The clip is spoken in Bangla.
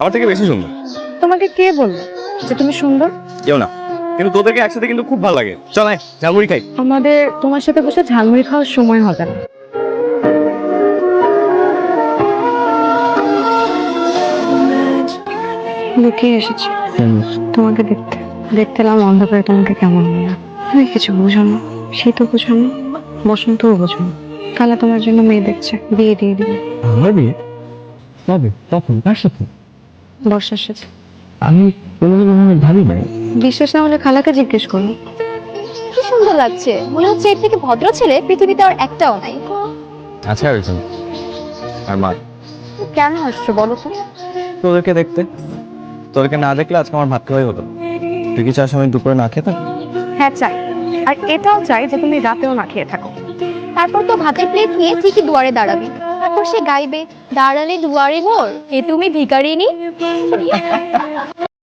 আমার থেকে বেশি সুন্দর। তোমাকে কে বললো যে তুমি সুন্দর? কেউ না, কিন্তু তোদেরকে একসাথে কিন্তু খুব ভালো লাগে। চল আয় ঝালমুড়ি খাই। আমাদের তোমার সাথে বসে ঝালমুড়ি খাওয়ার সময় হবে না। লুকিয়ে এসেছি তোমাকে দেখতে। দেখতে এলাম অন্ধকারে তোমাকে কেমন লাগে। তুমি কিছু বুঝো না, শীতও বুঝো না, বসন্তও বুঝো না। কালা তোমার জন্য মেয়ে দেখছে, বিয়ে দিয়ে দিবে। আমার বিয়ে কবে, কখন, কার সাথে? বর্ষার সাথে। আমি কোনোদিন ভাবি নাই। বিশ্বাস না হলে খালাকে জিজ্ঞেস করো। কি সুন্দর লাগছে, মনে হচ্ছে এর থেকে ভদ্র ছেলে পৃথিবীতে আর একটাও নাই। আচ্ছা আরেকজন আর মা। কেন আসছো বলো তো? তোদেরকে দেখতে। তোদেরকে না দেখলে আজকে আমার ভাত খাওয়াই হতো। তুই কি চাস আমি দুপুরে না খেতাম? হ্যাঁ চাই, আর এটাও চাই যে তুমি রাতেও না খেয়ে থাকো। তারপর তো ভাতের প্লেট নিয়ে ঠিকই দুয়ারে দাঁড়াবি, তারপর সে গাইবে দাঁড়ালে দুয়ারে মোর এ তুমি ভিখারিনী।